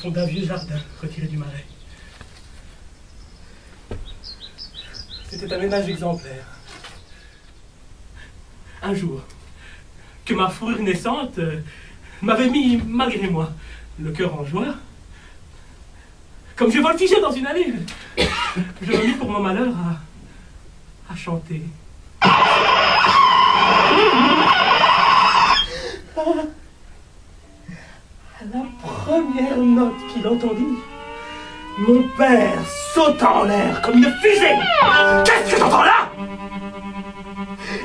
fond d'un vieux jardin retiré du marais. C'était un ménage exemplaire. Un jour, que ma fourrure naissante m'avait mis, malgré moi, le cœur en joie, comme je voltigeais dans une allée, je me mis pour mon malheur à chanter. À la première note qu'il entendit, mon père sauta en l'air comme une fusée. Qu'est-ce que j'entends là?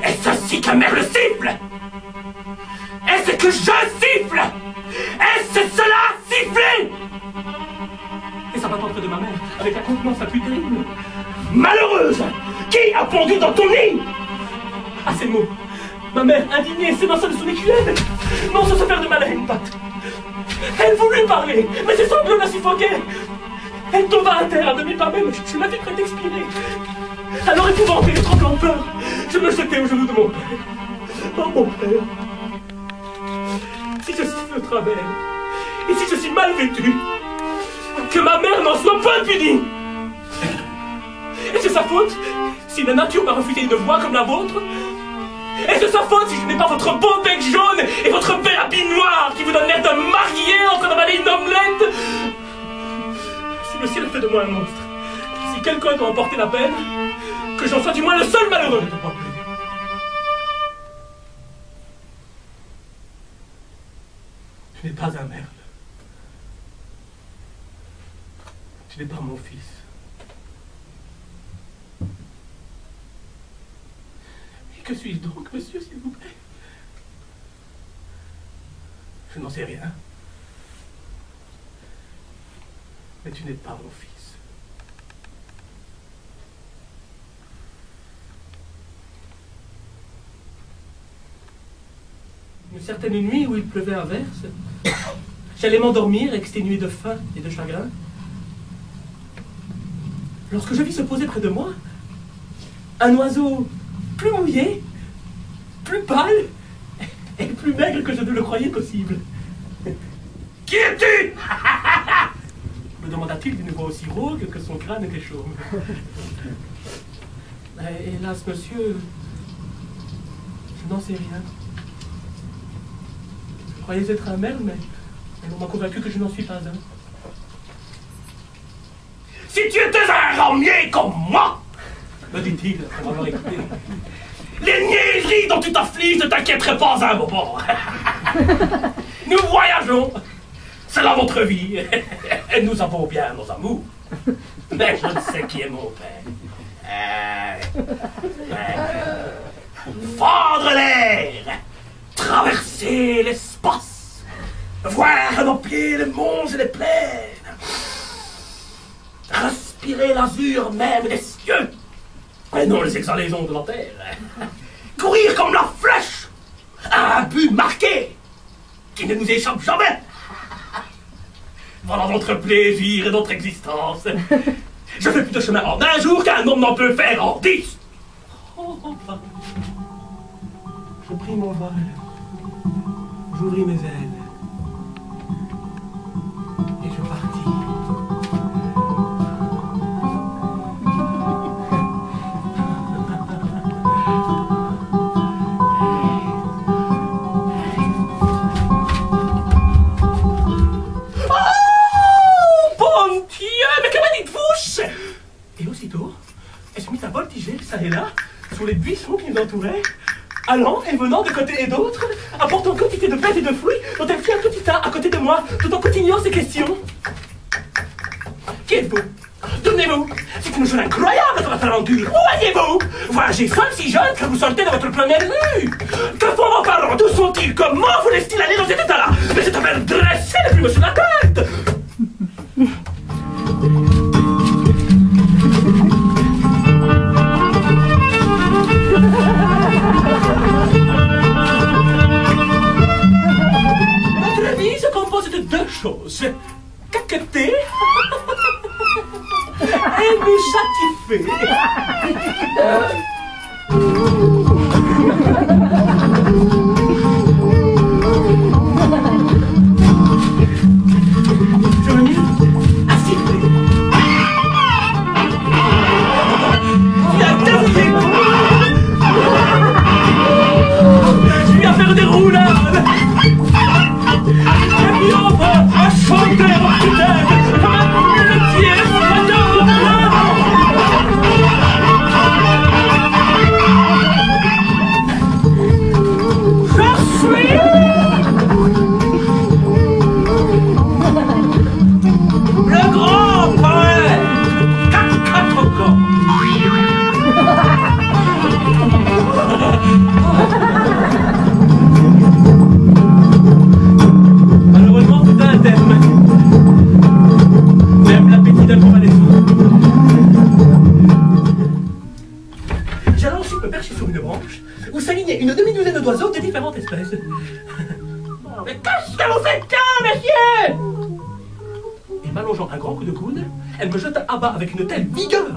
Est-ce ainsi qu'un maire le siffle? Est-ce que je siffle? Est-ce cela siffler? Et ça va pas de ma mère, avec la contenance la plus terrible. Malheureuse, qui a pondu dans ton nid? À ces mots, ma mère, indignée, s'élança de son écuelle, non sans se faire de mal à une patte. Elle voulut parler, mais ses sanglots la suffoquaient. Elle tomba à terre à demi pas même, je la vis près d'expirer. Alors épouvantée, tremblant de peur, je me jetai aux genoux de mon père. Oh mon père, si je suis de travers, et si je suis mal vêtu, que ma mère n'en soit pas punie. Est-ce sa faute si la nature m'a refusé une voix comme la vôtre? Est-ce sa faute si je n'ai pas votre beau bec jaune et votre bel habit noir qui vous donne l'air d'un marié en train d'avaler une omelette? Si le ciel fait de moi un monstre, si quelqu'un doit emporter la peine, que j'en sois du moins le seul malheureux de ne pas plus. Tu n'es pas un merle. Tu n'es pas mon fils. Et que suis-je donc, monsieur, s'il vous plaît? Je n'en sais rien. Mais tu n'es pas mon fils. Une certaine nuit où il pleuvait à verse, j'allais m'endormir, exténué de faim et de chagrin, lorsque je vis se poser près de moi un oiseau plus mouillé, plus pâle et plus maigre que je ne le croyais possible. « Qui es-tu » me demanda-t-il d'une voix aussi rauque que son crâne était chauve. Hélas, monsieur, je n'en sais rien. Je croyais être un merle, mais on m'a convaincu que je n'en suis pas un. Si tu étais un ramier comme moi, me dit-il, après m'avoir écouté, les niaiseries dont tu t'affliges ne t'inquiéteraient pas un moment. Nous voyageons, c'est là votre vie, et nous avons bien nos amours. Mais je ne sais qui est mon père. Fendre l'air, traverser l'espace, voir à nos pieds les monts et les plaines, respirer l'azur même des cieux, et non les exhalaisons de la terre, courir comme la flèche à un but marqué qui ne nous échappe jamais. Voilà notre plaisir et notre existence. Je fais plus de chemin en un jour qu'un homme n'en peut faire en 10. Je pris mon vol, j'ouvris mes ailes, et je partis. Oh, bon Dieu, mais que me dites-vous? Et aussitôt, elle se mit à voltiger, ça et là, sur les buissons qui nous entouraient, allant et venant de côté et d'autre, apportant quantité de bêtes et de fruits, dont elle fit un petit tas à côté de moi, tout en continuant ses questions. Qui êtes-vous? Tournez-vous! C'est une chose incroyable de votre aventure! Où alliez-vous? Voyagez seul si jeune que vous sortez de votre première vue! Que font vos parents? D'où sont-ils? Comment vous laissent-ils aller dans cet état-là? Mais c'est à faire dresser les plumes sur la tête! Notre vie se compose de deux choses. Caqueter et nous chatifer. Je me mis d'oiseaux de différentes espèces. Mais qu'est-ce que vous faites là, messieurs? Et m'allongeant un grand coup de coude, elle me jeta à bas avec une telle vigueur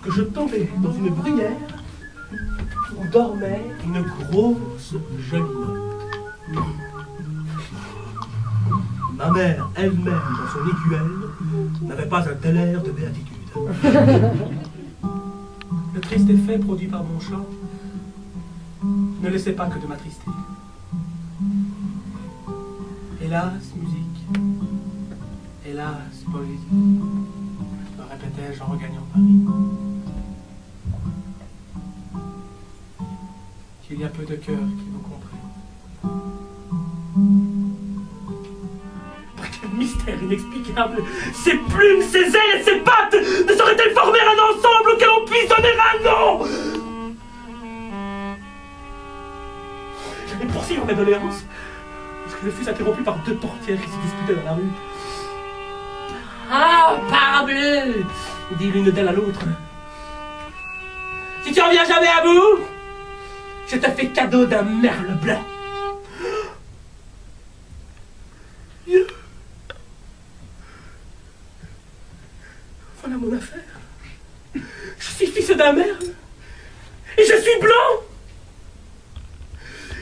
que je tombai dans une bruyère où dormait une grosse gelinotte. Ma mère elle-même, dans son écuelle, n'avait pas un tel air de béatitude. Le triste effet produit par mon chant ne laissait pas que de m'attrister. Hélas, musique. Hélas, poésie. Me répétais-je en regagnant Paris. Qu'il y a peu de cœurs qui vous comprennent. Quel mystère inexplicable! Ces plumes, ces ailes et ces pattes ne sauraient-elles former un ensemble auquel on puisse donner un nom? J'allais poursuivre mes doléances lorsque je fus interrompu par deux portières qui se disputaient dans la rue. Ah, parbleu! Dit l'une d'elles à l'autre. Si tu en viens jamais à bout, je te fais cadeau d'un merle blanc. Voilà mon affaire. Je suis fils d'un merle. Et je suis blanc.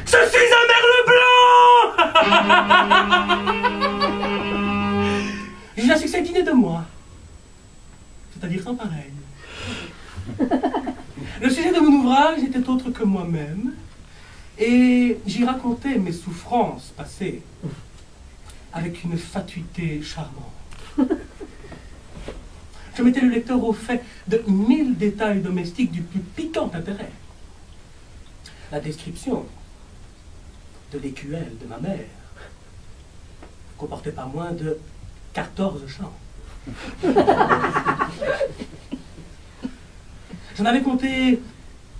Je suis un merle blanc. J'ai un succès digne de moi. C'est-à-dire sans pareil. Le sujet de mon ouvrage n'était autre que moi-même. Et j'y racontais mes souffrances passées avec une fatuité charmante. Je mettais le lecteur au fait de 1000 détails domestiques du plus piquant intérêt. La description de l'écuelle de ma mère comportait pas moins de 14 chants. J'en avais compté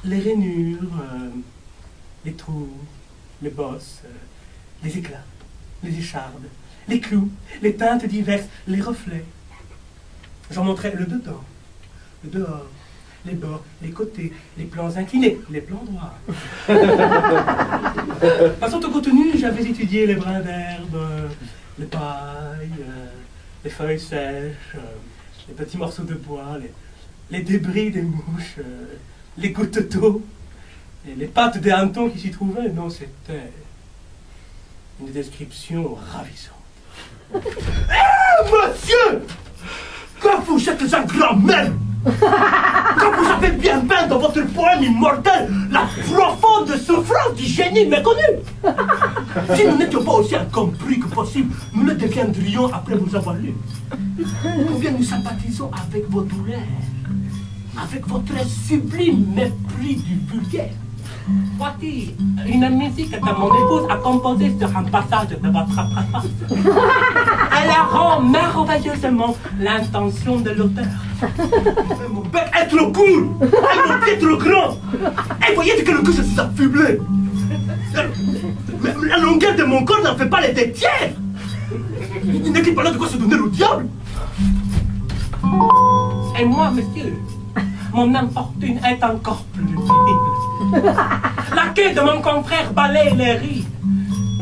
les rainures, les trous, les bosses, les éclats, les échardes, les clous, les teintes diverses, les reflets. J'en montrais le dedans, le dehors, les bords, les côtés, les plans inclinés, les plans droits. Passant au contenu, j'avais étudié les brins d'herbe, les pailles, les feuilles sèches, les petits morceaux de bois, les débris des mouches, les gouttes d'eau, et les pattes des hannetons qui s'y trouvaient. Non, c'était une description ravissante. Monsieur! Quand vous êtes un grand maître, quand vous avez bien peint dans votre poème immortel la profonde souffrance du génie méconnu, si nous n'étions pas aussi incompris que possible, nous le deviendrions après vous avoir lu. Combien nous sympathisons avec vos douleurs, avec votre sublime mépris du vulgaire. Voici une musique que mon épouse a composée sur un passage de votre préface. Elle rend merveilleusement l'intention de l'auteur. Mon bec est trop court, et mon pied trop grand. Et voyez que le cou, je suis affublé. Mais la longueur de mon corps n'en fait pas les deux tiers. Il n'est pas là de quoi se donner au diable. Et moi, monsieur, mon infortune est encore plus terrible. La queue de mon confrère balaye les rides.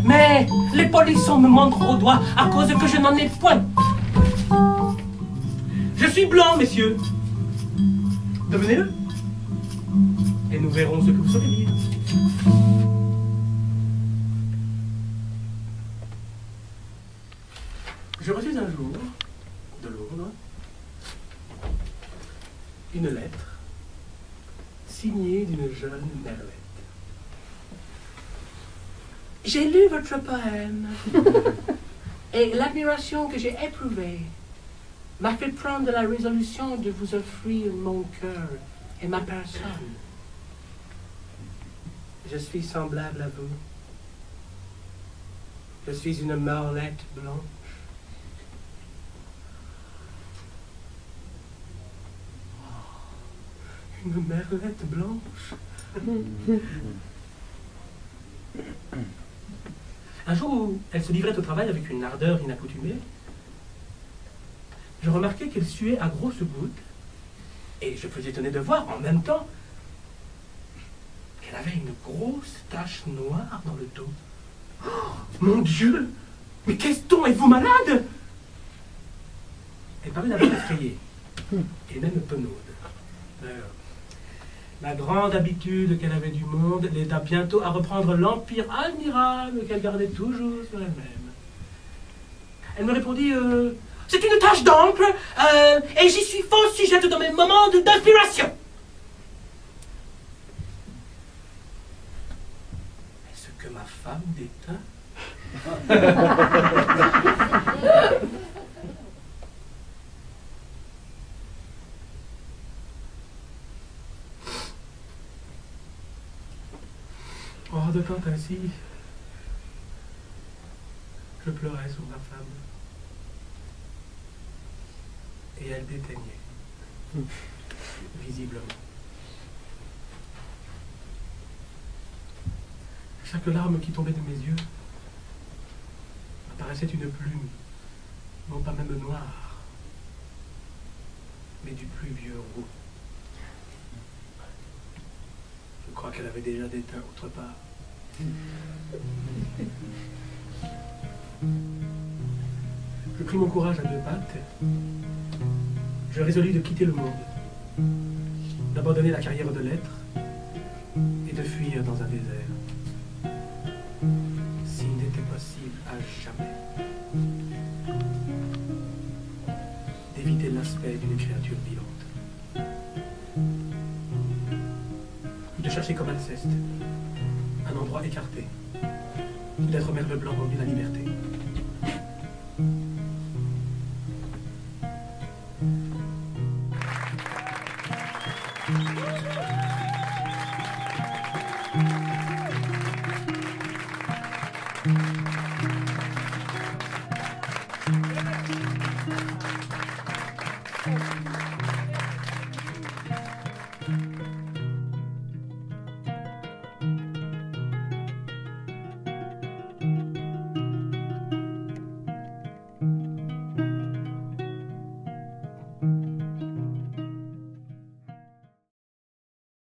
Mais les polissons me montrent au doigt à cause que je n'en ai point. Je suis blanc, messieurs. Devenez-le. Et nous verrons ce que vous saurez dire. Je reçus un jour, de Londres, une lettre signée d'une jeune merlette. J'ai lu votre poème et l'admiration que j'ai éprouvée m'a fait prendre la résolution de vous offrir mon cœur et ma personne. Je suis semblable à vous. Je suis une merlette blanche. Une merlette blanche. Un jour où elle se livrait au travail avec une ardeur inaccoutumée, je remarquai qu'elle suait à grosses gouttes, et je fus étonné de voir en même temps qu'elle avait une grosse tache noire dans le dos. Oh, mon Dieu! Mais qu'est-ce-t-on? Êtes-vous malade? Elle parut d'abord effrayée, et même penaude. D'ailleurs, la grande habitude qu'elle avait du monde l'aida bientôt à reprendre l'empire admirable qu'elle gardait toujours sur elle-même. Elle me répondit, c'est une tache d'encre, et j'y suis fort sujette dans mes moments d'inspiration. Est-ce que ma femme déteint? Oh, de quand ainsi, je pleurais sur ma femme. Et elle déteignait, visiblement. Chaque larme qui tombait de mes yeux apparaissait une plume, non pas même noire, mais du plus vieux roux. Je crois qu'elle avait déjà déteint autre part. Je pris mon courage à deux pattes. Je résolus de quitter le monde, d'abandonner la carrière de lettres et de fuir dans un désert. S'il n'était possible à jamais d'éviter l'aspect d'une créature vivante. De chercher comme Alceste un endroit écarté, d'être Merle Blanc rendu la liberté.